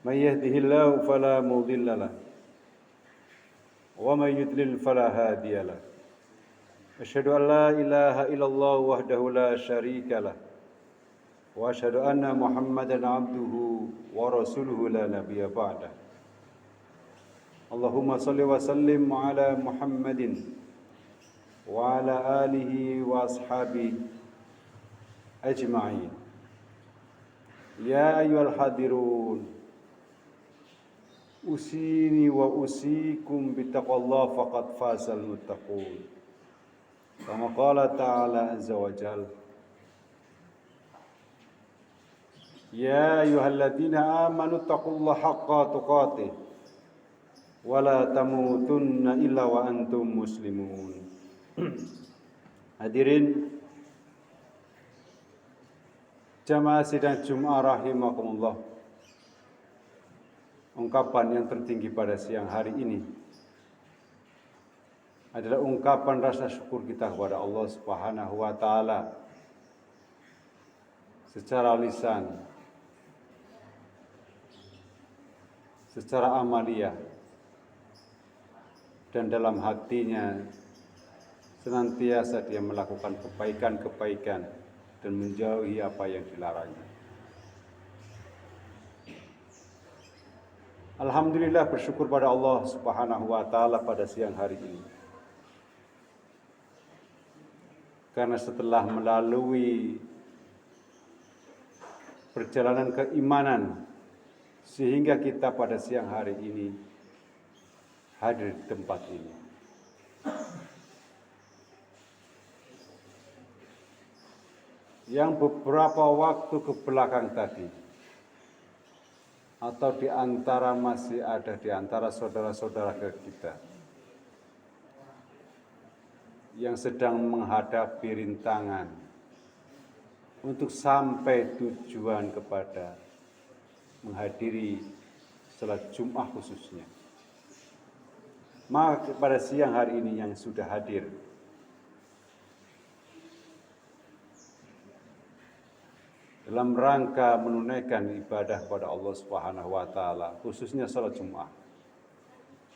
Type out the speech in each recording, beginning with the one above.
من يهده الله فلا مضل له ومن يضلل فلا هادي له أشهد أن لا إله إلا الله وحده لا شريك له وأشهد أن محمدا عبده ورسوله لا نبي بعده اللهم صل وسلم على محمد وعلى آله وأصحابه أجمعين يا أيها الحاضرون أوصيني وأوصيكم بتقوى الله فقد فاز المتقون كما قال تعالى عز وجل يا أيها الذين آمنوا اتقوا الله حق تقاته ولا تموتن إلا وأنتم مسلمون. Hadirin jamaah sidang Jumat rahimakumullah. Ungkapan yang tertinggi pada siang hari ini adalah ungkapan rasa syukur kita kepada Allah Subhanahu wa taala secara lisan, secara amaliyah, dan dalam hatinya senantiasa dia melakukan kebaikan-kebaikan dan menjauhi apa yang dilarangnya. Alhamdulillah, bersyukur pada Allah Subhanahu wa taala pada siang hari ini. Karena setelah melalui perjalanan keimanan sehingga kita pada siang hari ini hadir di tempat ini. Yang beberapa waktu ke belakang tadi, atau di antara masih ada di antara saudara-saudara kita yang sedang menghadapi rintangan untuk sampai tujuan kepada menghadiri salat Jumat khususnya. Maka pada siang hari ini yang sudah hadir, dalam rangka menunaikan ibadah kepada Allah Subhanahu wa taala, khususnya salat Jumat,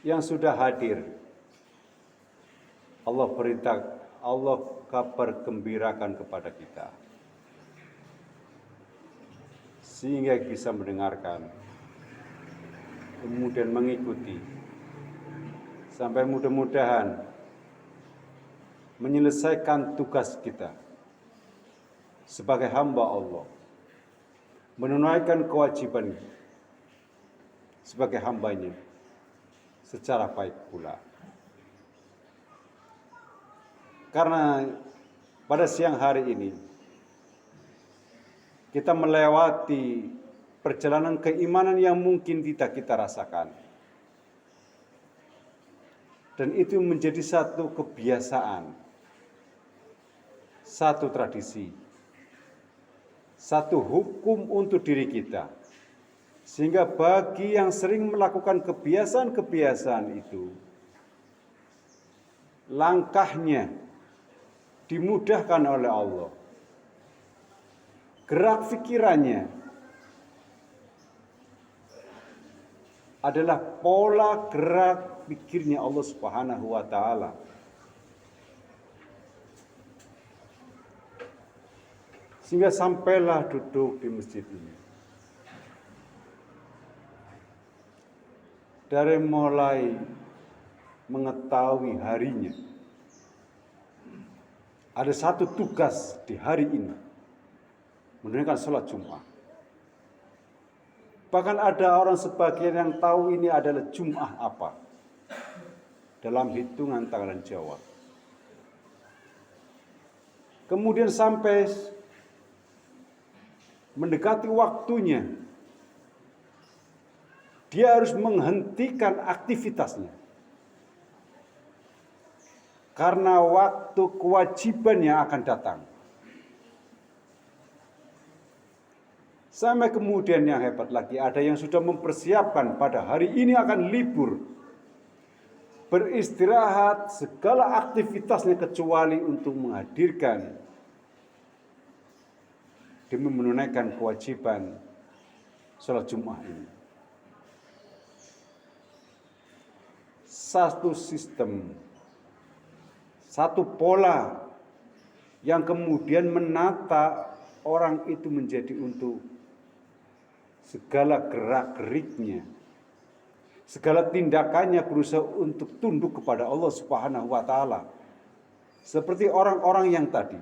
yang sudah hadir, Allah kabar gembirakan kepada kita sehingga bisa mendengarkan, kemudian mengikuti sampai mudah-mudahan menyelesaikan tugas kita sebagai hamba Allah, menunaikan kewajiban sebagai hambanya secara baik pula. Karena pada siang hari ini kita melewati perjalanan keimanan yang mungkin tidak kita rasakan. Dan itu menjadi satu kebiasaan, satu tradisi, satu hukum untuk diri kita. Sehingga bagi yang sering melakukan kebiasaan-kebiasaan itu, langkahnya dimudahkan oleh Allah. Gerak pikirannya adalah pola gerak pikirnya Allah Subhanahu wa taala. Sehingga sampailah duduk di masjid ini. Dari mulai mengetahui harinya, ada satu tugas di hari ini, menunaikan sholat Jumat. Bahkan ada orang sebagian yang tahu ini adalah Jumat apa, dalam hitungan tanggalan Jawa. Kemudian sampai mendekati waktunya, dia harus menghentikan aktivitasnya. Karena waktu kewajiban yang akan datang. Sampai kemudian yang hebat lagi, ada yang sudah mempersiapkan pada hari ini akan libur, beristirahat segala aktivitasnya kecuali untuk menghadirkan demi menunaikan kewajiban sholat Jumat ini. satu sistem, satu pola yang kemudian menata orang itu menjadi untuk segala gerak-geriknya, segala tindakannya berusaha untuk tunduk kepada Allah Subhanahu wa taala. Seperti orang-orang yang tadi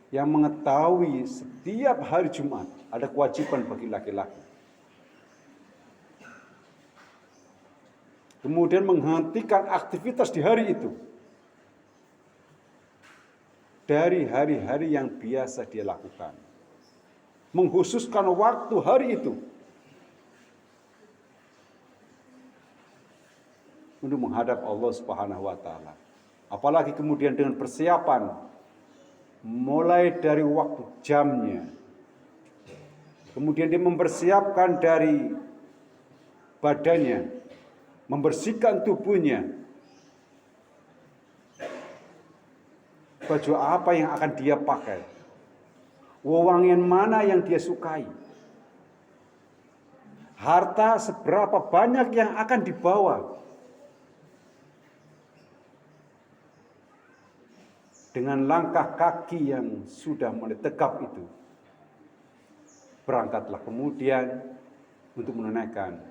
yang mengetahui setiap hari Jumat ada kewajiban bagi laki-laki. Kemudian menghentikan aktivitas di hari itu dari hari-hari yang biasa dia lakukan. Mengkhususkan waktu hari itu untuk menghadap Allah Subhanahu wa taala. Apalagi kemudian dengan persiapan mulai dari waktu jamnya. Kemudian dia mempersiapkan dari badannya, membersihkan tubuhnya. Baju apa yang akan dia pakai? Wewangian mana yang dia sukai? Harta seberapa banyak yang akan dibawa? Dengan langkah kaki yang sudah mulai tegap itu, berangkatlah kemudian untuk menunaikan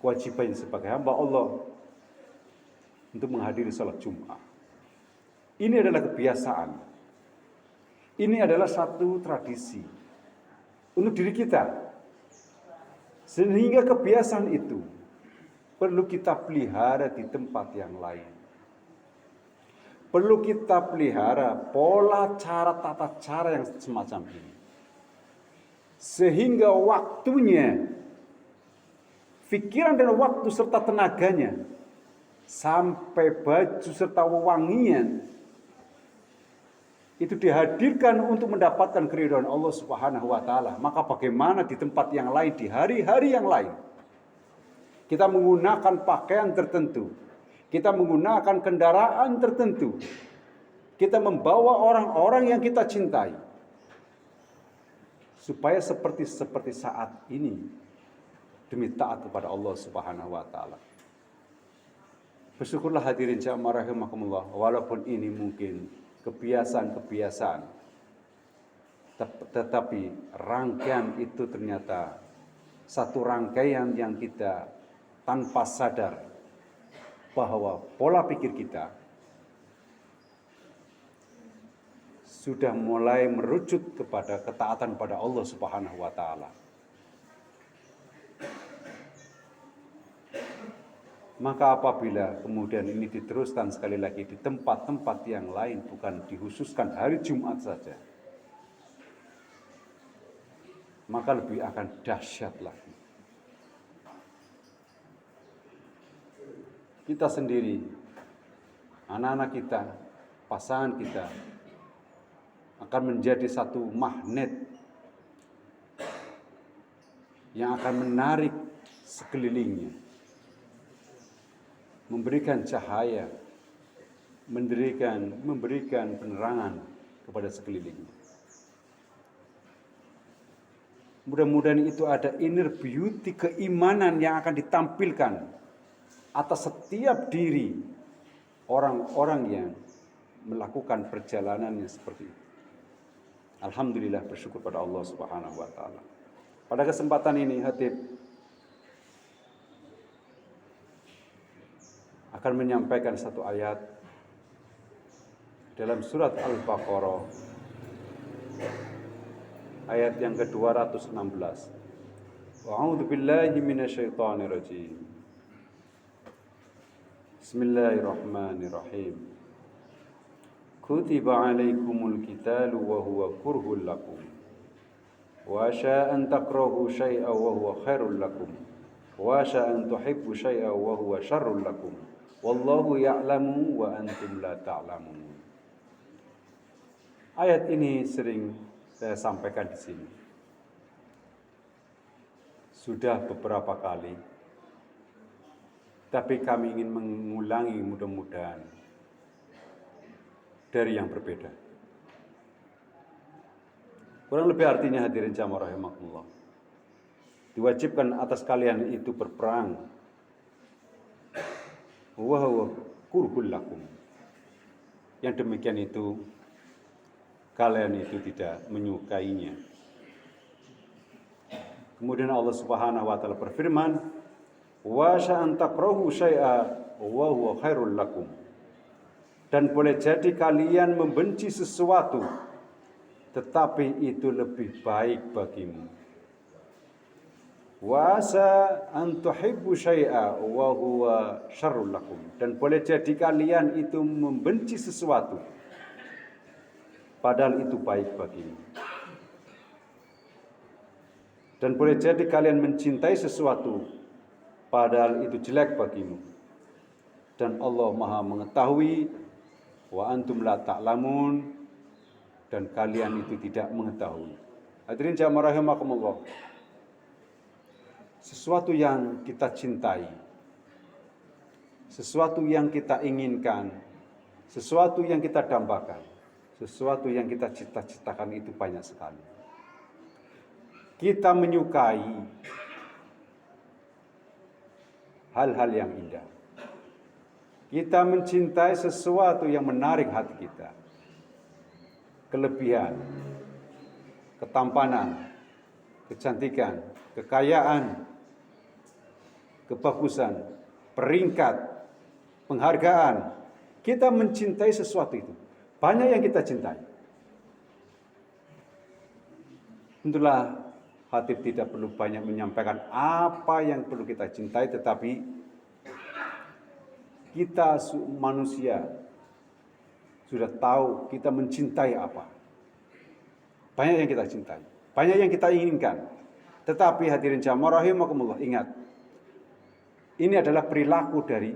kewajiban sebagai hamba Allah untuk menghadiri salat Jumat. Ini adalah kebiasaan. Ini adalah satu tradisi untuk diri kita. Sehingga kebiasaan itu perlu kita pelihara di tempat yang lain. Perlu kita pelihara pola cara tata cara yang semacam ini. Sehingga waktunya, pikiran dan waktu serta tenaganya, sampai baju serta wewangian, itu dihadirkan untuk mendapatkan keridhaan Allah Subhanahu wa taala. Maka bagaimana di tempat yang lain, di hari-hari yang lain, kita menggunakan pakaian tertentu, kita menggunakan kendaraan tertentu, kita membawa orang-orang yang kita cintai, supaya seperti saat ini, demi taat kepada Allah Subhanahu wa taala. Bersyukurlah hadirin jamaah rahimakumullah, walaupun ini mungkin kebiasaan-kebiasaan, tetapi rangkaian itu ternyata satu rangkaian yang kita tanpa sadar bahwa pola pikir kita sudah mulai merucut kepada ketaatan pada Allah Subhanahu wa taala. Maka apabila kemudian ini diteruskan sekali lagi di tempat-tempat yang lain, bukan dikhususkan hari Jumat saja, maka lebih akan dahsyat lagi. Kita sendiri, anak-anak kita, pasangan kita, akan menjadi satu magnet yang akan menarik sekelilingnya, memberikan cahaya, memberikan penerangan kepada sekelilingnya. Mudah-mudahan itu ada inner beauty, keimanan yang akan ditampilkan atas setiap diri orang-orang yang melakukan perjalanannya seperti itu. Alhamdulillah, bersyukur pada Allah Subhanahu wa taala. Pada kesempatan ini Khatib akan menyampaikan satu ayat dalam surat Al-Baqarah ayat yang ke-216. A'udzu billahi minasyaitonir rajim. Bismillahirrahmanirrahim. Kutiba alaikumul qitalu wa huwa kurhul lakum. Wa asya an takrahu syai'an wa huwa khairul lakum. Wa asya an tuhibbu syai'an wa huwa syarrul lakum. Wallahu ya'lamu wa antum la ta'lamun. Ayat ini sering saya sampaikan di sini. Sudah beberapa kali, tapi kami ingin mengulangi mudah-mudahan dari yang berbeda. Kurang lebih artinya hadirin jamaah rahimakumullah, diwajibkan atas kalian itu berperang wa huwa kurhul lakum. Yang demikian itu kalian itu tidak menyukainya. Kemudian Allah Subhanahu wa taala berfirman, wa sa'an takrahu syai'a wa huwa khairul lakum. Dan boleh jadi kalian membenci sesuatu, tetapi itu lebih baik bagimu. Wa sa'an tuhibbu syai'a wa huwa syarrul lakum. Dan boleh jadi kalian itu membenci sesuatu, padahal itu baik bagimu. Dan boleh jadi kalian mencintai sesuatu, padahal itu jelek bagimu. Dan Allah Maha mengetahui, wa antum la ta'lamun, dan kalian itu tidak mengetahui. Hadirin jamaah rahimakumullah. Sesuatu yang kita cintai, sesuatu yang kita inginkan, sesuatu yang kita dambakan, sesuatu yang kita cita-citakan itu banyak sekali. Kita menyukai hal-hal yang indah. Kita mencintai sesuatu yang menarik hati kita. Kelebihan, ketampanan, kecantikan, kekayaan, kebagusan, peringkat, penghargaan. Kita mencintai sesuatu itu. Banyak yang kita cintai. Tentulah Khatib tidak perlu banyak menyampaikan apa yang perlu kita cintai, tetapi kita manusia sudah tahu kita mencintai apa. Banyak yang kita cintai, banyak yang kita inginkan. Tetapi hadirin jamaah rahimakumullah, ingat, ini adalah perilaku dari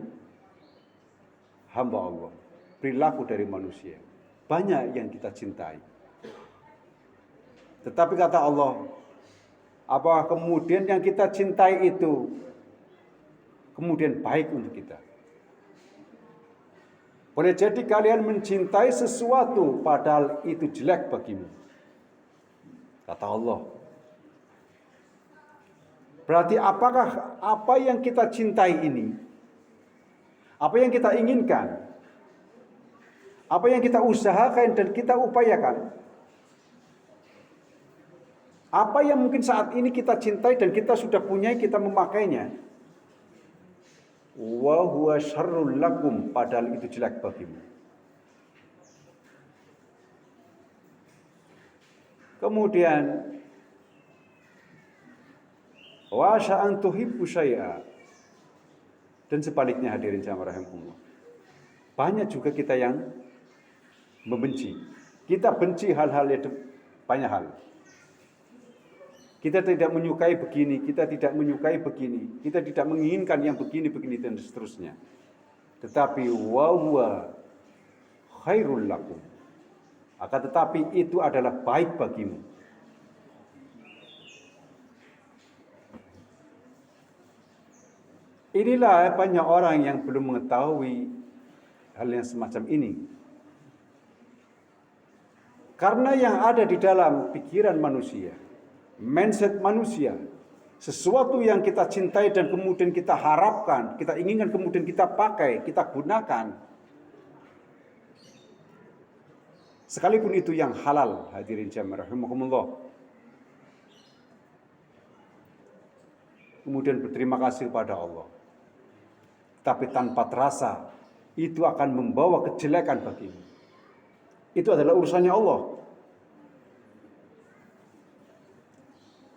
hamba Allah, perilaku dari manusia. Banyak yang kita cintai. Tetapi kata Allah, apa kemudian yang kita cintai itu kemudian baik untuk kita? Boleh jadi kalian mencintai sesuatu padahal itu jelek bagimu. Kata Allah. Berarti apakah apa yang kita cintai ini, apa yang kita inginkan, apa yang kita usahakan dan kita upayakan, apa yang mungkin saat ini kita cintai dan kita sudah punya, kita memakainya, wa huwa syarrul lakum, padahal itu jelek bagimu. Kemudian wa sya'an tuhibbu syai'a, dan sebaliknya hadirin jamaah rahimakumullah. Banyak juga kita yang membenci. Kita benci hal-hal yang banyak hal. Kita tidak menyukai begini, kita tidak menyukai begini, kita tidak menginginkan yang begini-begini dan seterusnya. Tetapi wa huwa khairul lakum. Akan tetapi itu adalah baik bagimu. Inilah banyak orang yang belum mengetahui hal yang semacam ini. Karena yang ada di dalam pikiran manusia, mindset manusia, sesuatu yang kita cintai dan kemudian kita harapkan, kita inginkan, kemudian kita pakai, kita gunakan, sekalipun itu yang halal, hadirin jamaah rahimakumullah, kemudian berterima kasih kepada Allah, tapi tanpa terasa itu akan membawa kejelekan bagimu. Itu adalah urusannya Allah.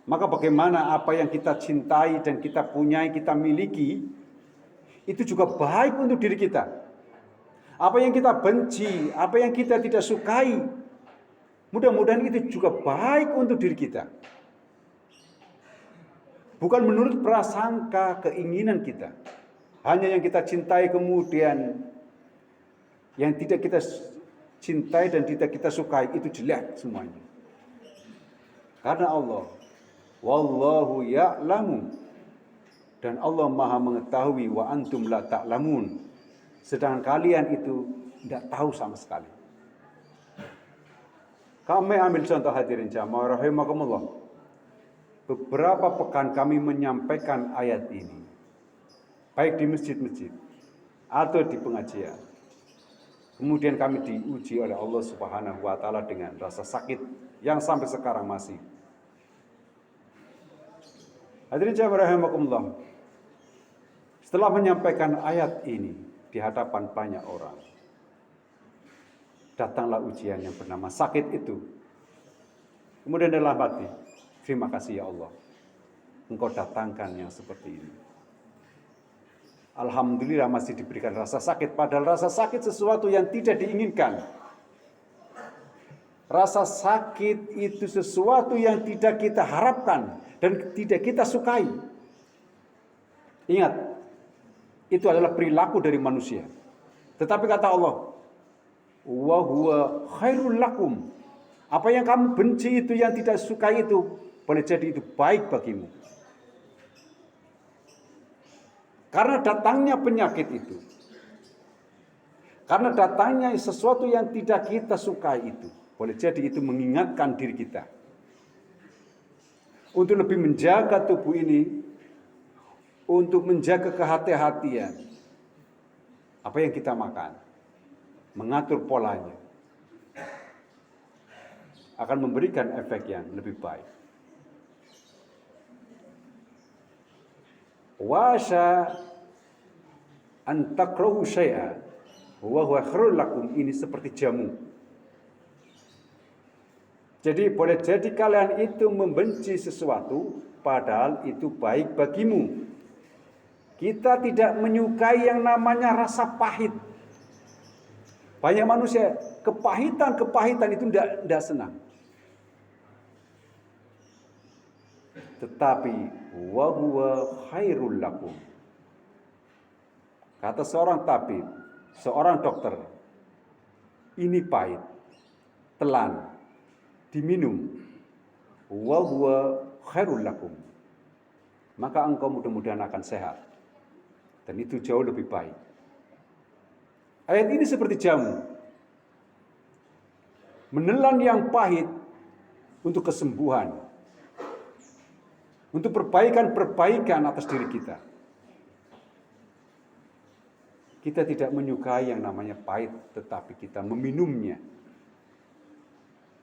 Maka bagaimana apa yang kita cintai dan kita punyai, kita miliki, itu juga baik untuk diri kita. Apa yang kita benci, apa yang kita tidak sukai, mudah-mudahan itu juga baik untuk diri kita. Bukan menurut prasangka keinginan kita. Hanya yang kita cintai kemudian yang tidak kita cintai dan tidak kita sukai itu jelek semuanya. Karena Allah, wallahu ya'lamu, dan Allah Maha mengetahui, wa antum la ta'lamun, sedangkan kalian itu tidak tahu sama sekali. Kami ambil contoh hadirin jamaah rahimakumullah. Beberapa pekan kami menyampaikan ayat ini, baik di masjid-masjid atau di pengajian. Kemudian kami diuji oleh Allah Subhanahu wa taala dengan rasa sakit yang sampai sekarang masih. Hadirin jamaah rahimakumullah. Setelah menyampaikan ayat ini di hadapan banyak orang, datanglah ujian yang bernama sakit itu. Kemudian dalam hati, terima kasih ya Allah, Engkau datangkan yang seperti ini. Alhamdulillah masih diberikan rasa sakit, padahal rasa sakit sesuatu yang tidak diinginkan. Rasa sakit itu sesuatu yang tidak kita harapkan dan tidak kita sukai. Ingat, itu adalah perilaku dari manusia. Tetapi kata Allah, wa huwa khairul lakum. Apa yang kamu benci itu, yang tidak sukai itu, boleh jadi itu baik bagimu. Karena datangnya penyakit itu, karena datangnya sesuatu yang tidak kita sukai itu, boleh jadi itu mengingatkan diri kita untuk lebih menjaga tubuh ini, untuk menjaga kehati-hatian apa yang kita makan, mengatur polanya, akan memberikan efek yang lebih baik. Wasa antakrahu syai'a wa huwa khairul lakum, ini seperti jamu. Jadi boleh jadi kalian itu membenci sesuatu padahal itu baik bagimu. Kita tidak menyukai yang namanya rasa pahit. Banyak manusia kepahitan itu tidak senang. Tetapi wa huwa khairul lakum. Kata seorang tabib, seorang dokter, ini pahit, telan, diminum, wa huwa khairul lakum. Maka engkau mudah-mudahan akan sehat. Dan itu jauh lebih baik. Ayat ini seperti jamu. Menelan yang pahit untuk kesembuhan, untuk perbaikan atas diri kita. Kita tidak menyukai yang namanya pahit, tetapi kita meminumnya.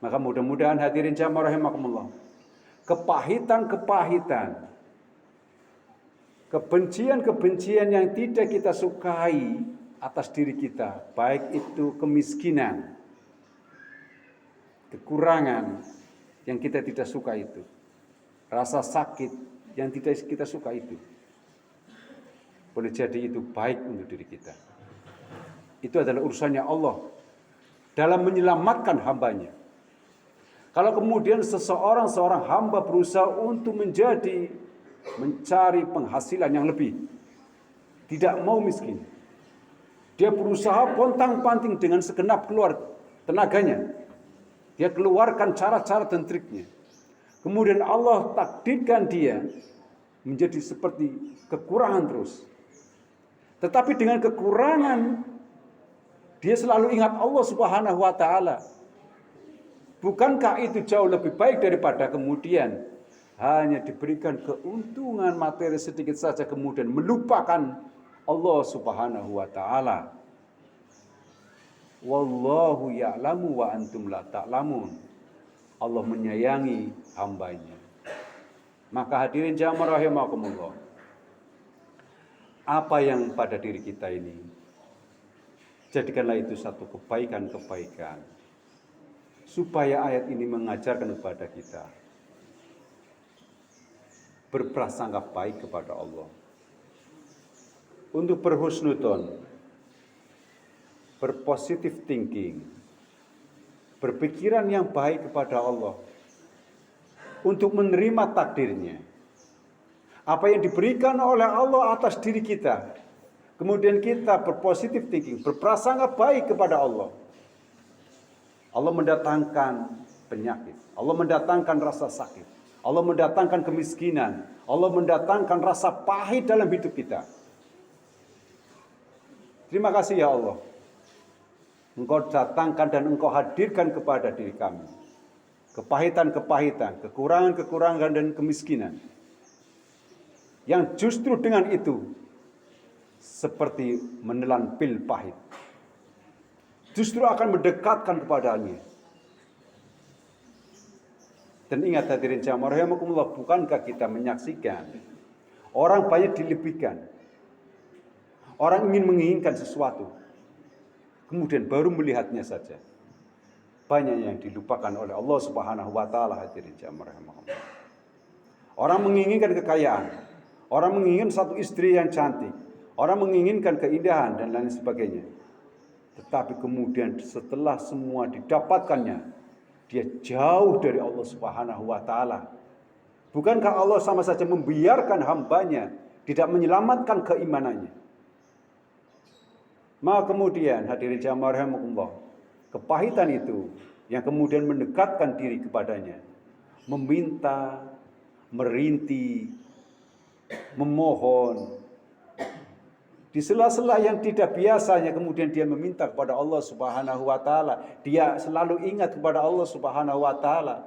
Maka mudah-mudahan hadirin jamaah rahimakumullah, kepahitan, kebencian yang tidak kita sukai atas diri kita, baik itu kemiskinan, kekurangan yang kita tidak suka itu, rasa sakit yang tidak kita suka itu, boleh jadi itu baik untuk diri kita. Itu adalah urusannya Allah dalam menyelamatkan hambanya. Kalau kemudian seorang hamba berusaha untuk mencari penghasilan yang lebih, tidak mau miskin, dia berusaha pontang-panting dengan segenap keluar tenaganya, dia keluarkan cara-cara dan triknya. Kemudian Allah takdirkan dia menjadi seperti kekurangan terus. Tetapi dengan kekurangan, dia selalu ingat Allah Subhanahu wa taala. Bukankah itu jauh lebih baik daripada kemudian hanya diberikan keuntungan materi sedikit saja kemudian melupakan Allah Subhanahu wa taala. Wallahu ya'lamu wa antum la ta'lamun. Allah menyayangi hambanya. Maka hadirin jamaah rahimakumullah, apa yang pada diri kita ini, jadikanlah itu satu kebaikan, supaya ayat ini mengajarkan kepada kita berprasangka baik kepada Allah, untuk berhusnudon, berpositif thinking, berpikiran yang baik kepada Allah, untuk menerima takdirnya. Apa yang diberikan oleh Allah atas diri kita, kemudian kita berpositif thinking, berprasangka baik kepada Allah. Allah mendatangkan penyakit, Allah mendatangkan rasa sakit, Allah mendatangkan kemiskinan, Allah mendatangkan rasa pahit dalam hidup kita. Terima kasih ya Allah, Engkau datangkan dan Engkau hadirkan kepada diri kami kepahitan, kekurangan dan kemiskinan, yang justru dengan itu seperti menelan pil pahit. Justru akan mendekatkan kepadanya. Dan ingat hadirin jamaah rahimakumullah, bukankah kita menyaksikan orang banyak dilebihkan. Orang ingin menginginkan sesuatu, kemudian baru melihatnya saja. Banyak yang dilupakan oleh Allah Subhanahu wa taala, hadirin jamaah rahimakumullah. Orang menginginkan kekayaan, orang menginginkan satu istri yang cantik, orang menginginkan keindahan dan lain sebagainya. Tetapi kemudian setelah semua didapatkannya, dia jauh dari Allah Subhanahu wa taala. Bukankah Allah sama saja membiarkan hambanya tidak menyelamatkan keimanannya? Maka kemudian hadirin jamaah rahimakumullah, kepahitan itu yang kemudian mendekatkan diri kepadanya, meminta, merintih, memohon. Di sela-sela yang tidak biasanya kemudian dia meminta kepada Allah Subhanahu wa taala. Dia selalu ingat kepada Allah Subhanahu wa taala.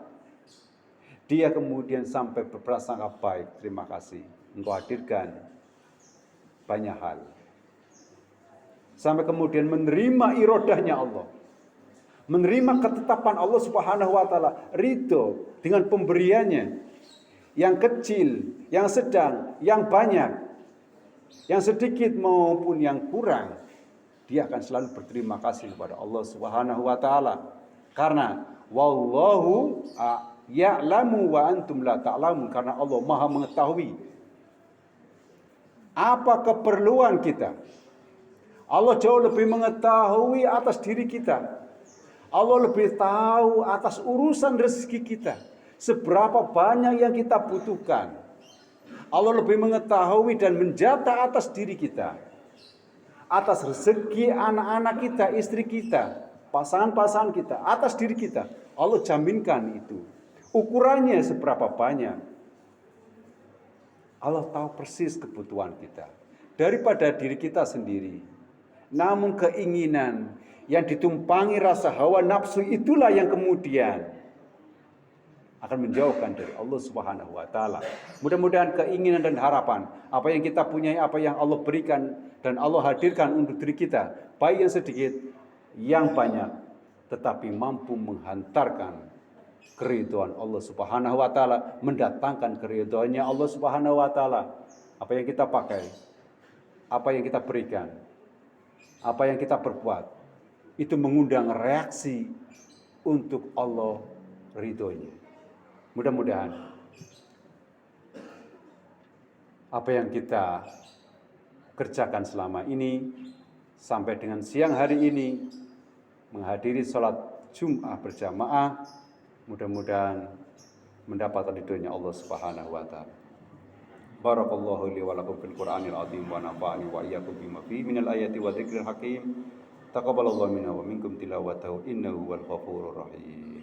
Dia kemudian sampai berprasangka baik, terima kasih, Engkau hadirkan banyak hal. Sampai kemudian menerima irodahnya Allah. Menerima ketetapan Allah Subhanahu wa taala, ridho dengan pemberiannya. Yang kecil, yang sedang, yang banyak. Yang sedikit maupun yang kurang, dia akan selalu berterima kasih kepada Allah Subhanahu wa taala. Karena wallahu ya'lamu wa antum la ta'lamun, karena Allah Maha mengetahui apa keperluan kita. Allah jauh lebih mengetahui atas diri kita. Allah lebih tahu atas urusan rezeki kita. Seberapa banyak yang kita butuhkan. Allah lebih mengetahui dan menjata atas diri kita, atas rezeki anak-anak kita, istri kita, pasangan-pasangan kita, atas diri kita. Allah jaminkan itu. Ukurannya seberapa banyak. Allah tahu persis kebutuhan kita daripada diri kita sendiri. Namun keinginan yang ditumpangi rasa hawa nafsu itulah yang kemudian akan menjauhkan dari Allah Subhanahu wa taala. Mudah-mudahan keinginan dan harapan, apa yang kita punyai, apa yang Allah berikan dan Allah hadirkan untuk diri kita, baik yang sedikit, yang banyak, tetapi mampu menghantarkan keridhaan Allah Subhanahu wa taala, mendatangkan keridhaannya Allah Subhanahu wa taala. Apa yang kita pakai, apa yang kita berikan, apa yang kita perbuat, itu mengundang reaksi untuk Allah ridhonya. Mudah-mudahan apa yang kita kerjakan selama ini sampai dengan siang hari ini menghadiri sholat Jum'ah berjamaah, mudah-mudahan mendapatkan ridhonya Allah Subhanahu wa taala. Barakallahu li wa lakum fil Qur'anil azim wa nafa'ani wa iyyakum bima fihi minal ayati wa dzikril hakim. Taqabbalallahu minna wa minkum tilawatahu innahu wal ghafurur rahim.